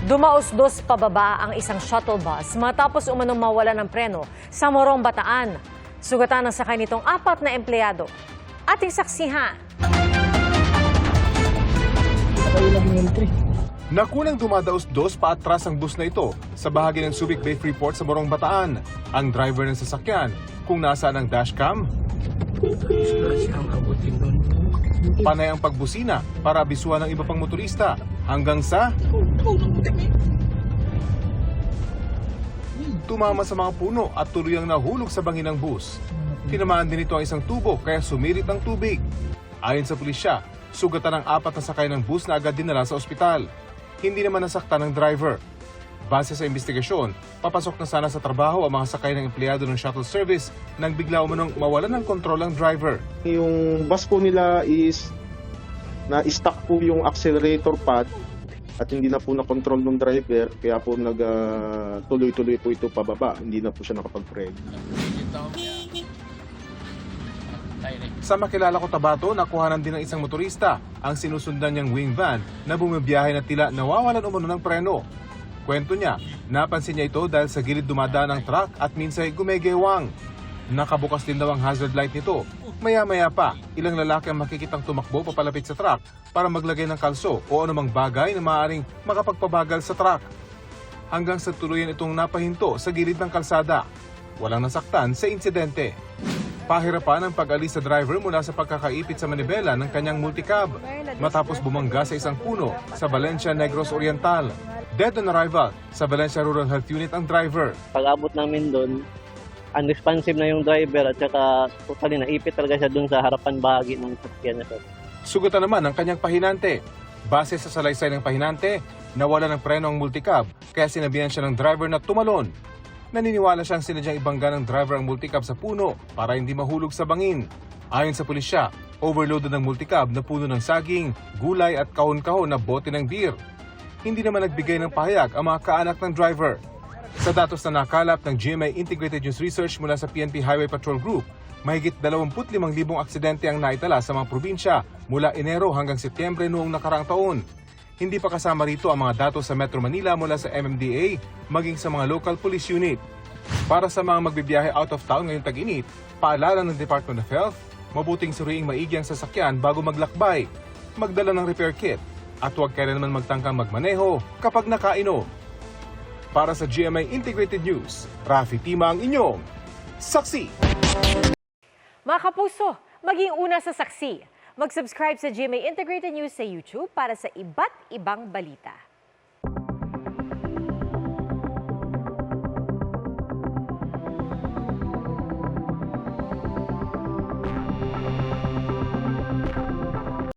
Dumaos-dos pababa ang isang shuttle bus matapos umanong mawala ng preno sa Morong, Bataan. Sugatan ang sakay nitong 4 na empleyado. Ating saksihan. Nakunang dumadaos-dos paatras ang bus na ito sa bahagi ng Subic Bay Freeport sa Morong, Bataan. Ang driver ng sasakyan, kung nasaan ang dashcam, panay ang pagbusina para abisuhan ng iba pang motorista hanggang sa tumama sa mga puno at tuluyang nahulog sa bangin ng bus. Tinamaan din ito ang isang tubo kaya sumirit ang tubig. Ayon sa pulisya, sugatan ang 4 na sakay ng bus na agad dinala sa ospital. Hindi naman nasaktan ng driver. Base sa investigasyon, papasok na sana sa trabaho ang mga sakay ng empleyado ng shuttle service nang bigla umanong mawalan ng kontrol ang driver. Yung bus po nila is na-stuck po yung accelerator pad at hindi na po na-control ng driver, kaya po tuloy-tuloy po ito pababa, hindi na po siya nakapag-brake. Sa Makilala, Cotabato, nakuhanan din ng isang motorista ang sinusundan niyang wing van na bumibiyahe na tila nawawalan umano ng preno. Kwento niya, napansin niya ito dahil sa gilid dumadaan ang truck at minsay gumegewang. Nakabukas din daw ang hazard light nito. Maya-maya pa, ilang lalaki ang makikitang tumakbo papalapit sa truck para maglagay ng kalso o anumang bagay na maaaring makapagpabagal sa truck. Hanggang sa tuluyan itong napahinto sa gilid ng kalsada. Walang nasaktan sa insidente. Pahirapan ang pag-alis sa driver mula sa pagkakaipit sa manibela ng kanyang multicab matapos bumangga sa isang puno sa Valencia, Negros Oriental. Dead on arrival sa Valencia Rural Health Unit ang driver. Pag-abot namin doon, unresponsive na yung driver at saka totally naipit talaga siya doon sa harapan bahagi ng sasakyan niya. Sugatan naman ang kanyang pahinante. Base sa salaysay ng pahinante, nawala ng preno ang multicab kaya sinabihan siya ng driver na tumalon. Naniniwala siyang sinadyang ibangga ng driver ang multicab sa puno para hindi mahulog sa bangin. Ayon sa pulisya, overloaded ng multicab na puno ng saging, gulay at kahon-kahon na bote ng beer. Hindi naman nagbigay ng pahayag ang mga kaanak ng driver. Sa datos na nakalap ng GMA Integrated News Research mula sa PNP Highway Patrol Group, mahigit 25,000 aksidente ang naitala sa mga probinsya mula Enero hanggang Setyembre noong nakaraang taon. Hindi pa kasama rito ang mga datos sa Metro Manila mula sa MMDA maging sa mga local police unit. Para sa mga magbibiyahe out of town ngayong tag-init, paalala ng Department of Health, mabuting suriing maigi ang sasakyan bago maglakbay, magdala ng repair kit, at huwag kailanman magtangkang magmaneho kapag nakainom. Para sa GMA Integrated News, Rafi Tima ang inyong saksi. Mga kapuso, maging una sa saksi. Mag-subscribe sa GMA Integrated News sa YouTube para sa iba't ibang balita.